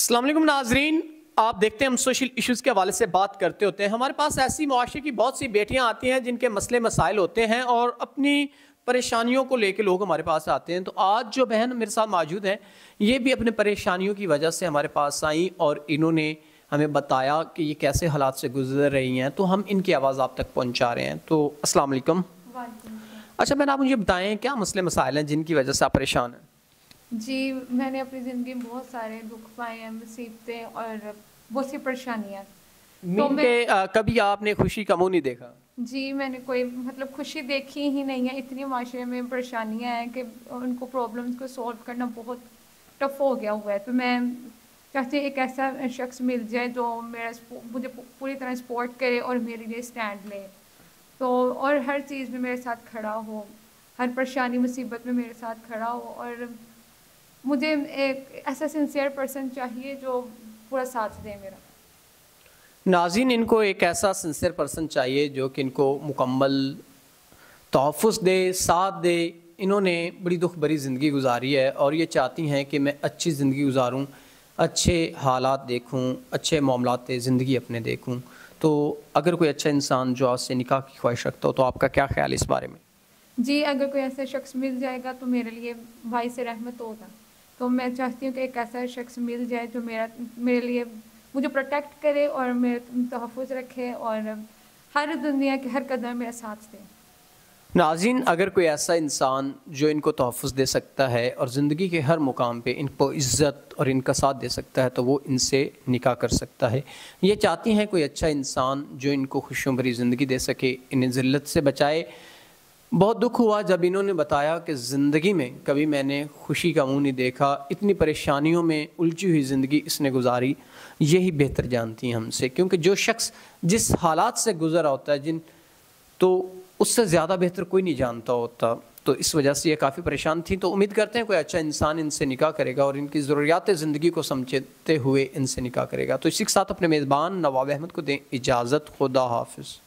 السلام علیکم ناظرین، آپ دیکھتے ہیں ہم سوشل ایشوز کے حوالے سے بات کرتے ہوتے ہیں۔ ہمارے پاس ایسی معاشرے کی بہت سی بیٹیاں آتی ہیں جن کے مسئلے مسائل ہوتے ہیں اور اپنی پریشانیوں کو لے کے لوگ ہمارے پاس آتے ہیں۔ تو آج جو بہن میرے ساتھ موجود ہیں یہ بھی اپنے پریشانیوں کی وجہ سے ہمارے پاس آئیں اور انہوں نے ہمیں بتایا کہ یہ کیسے حالات سے گزر رہی ہیں، تو ہم ان کی آواز آپ تک پہنچا رہے ہیں۔ تو السلام علیکم۔ اچھا بہن، آپ مجھے بتائیں کیا مسئلے مسائل ہیں جن کی وجہ سے آپ پریشان ہیں؟ جی، میں نے اپنی زندگی میں بہت سارے دکھ پائے ہیں، مصیبتیں اور بہت سی پریشانیاں۔ کبھی آپ نے خوشی کا منہ نہیں دیکھا؟ جی، میں نے کوئی خوشی دیکھی ہی نہیں ہے۔ اتنی معاشرے میں پریشانیاں ہیں کہ ان کو پرابلمس کو سولو کرنا بہت ٹف ہو گیا ہوا ہے۔ تو میں چاہتی ہوں ایک ایسا شخص مل جائے جو مجھے پوری طرح سپورٹ کرے اور میرے لیے اسٹینڈ لے، تو اور ہر چیز میں میرے ساتھ کھڑا ہو، ہر پریشانی مصیبت میں میرے ساتھ کھڑا ہو۔ اور مجھے ایک ایسا سنسیئر پرسن چاہیے جو پورا ساتھ دے میرا۔ ناظرین، ان کو ایک ایسا سنسیئر پرسن چاہیے جو کہ ان کو مکمل تحفظ دے، ساتھ دے۔ انہوں نے بڑی دکھ بھری زندگی گزاری ہے اور یہ چاہتی ہیں کہ میں اچھی زندگی گزاروں، اچھے حالات دیکھوں، اچھے معاملات زندگی اپنے دیکھوں۔ تو اگر کوئی اچھا انسان جو آپ سے نکاح کی خواہش رکھتا ہو تو آپ کا کیا خیال ہے اس بارے میں؟ جی، اگر کوئی ایسا شخص مل جائے گا تو میرے لیے باعث رحمت ہوگا۔ تو میں چاہتی ہوں کہ ایک ایسا شخص مل جائے جو میرے لیے مجھے پروٹیکٹ کرے اور میرے تحفظ رکھے اور ہر دنیا کے ہر قدم میرا ساتھ دے۔ ناظرین، اگر کوئی ایسا انسان جو ان کو تحفظ دے سکتا ہے اور زندگی کے ہر مقام پہ ان کو عزت اور ان کا ساتھ دے سکتا ہے تو وہ ان سے نکاح کر سکتا ہے۔ یہ چاہتی ہیں کوئی اچھا انسان جو ان کو خوشیوں بھری زندگی دے سکے، انہیں ذلت سے بچائے۔ بہت دکھ ہوا جب انہوں نے بتایا کہ زندگی میں کبھی میں نے خوشی کا منہ نہیں دیکھا، اتنی پریشانیوں میں الجھی ہوئی زندگی اس نے گزاری۔ یہی بہتر جانتی ہیں ہم سے، کیونکہ جو شخص جس حالات سے گزرا ہوتا ہے تو اس سے زیادہ بہتر کوئی نہیں جانتا ہوتا۔ تو اس وجہ سے یہ کافی پریشان تھی۔ تو امید کرتے ہیں کوئی اچھا انسان ان سے نکاح کرے گا اور ان کی ضروریات زندگی کو سمجھتے ہوئے ان سے نکاح کرے گا۔ تو اسی کے ساتھ اپنے میزبان نواب احمد کو دیں اجازت۔ خدا حافظ۔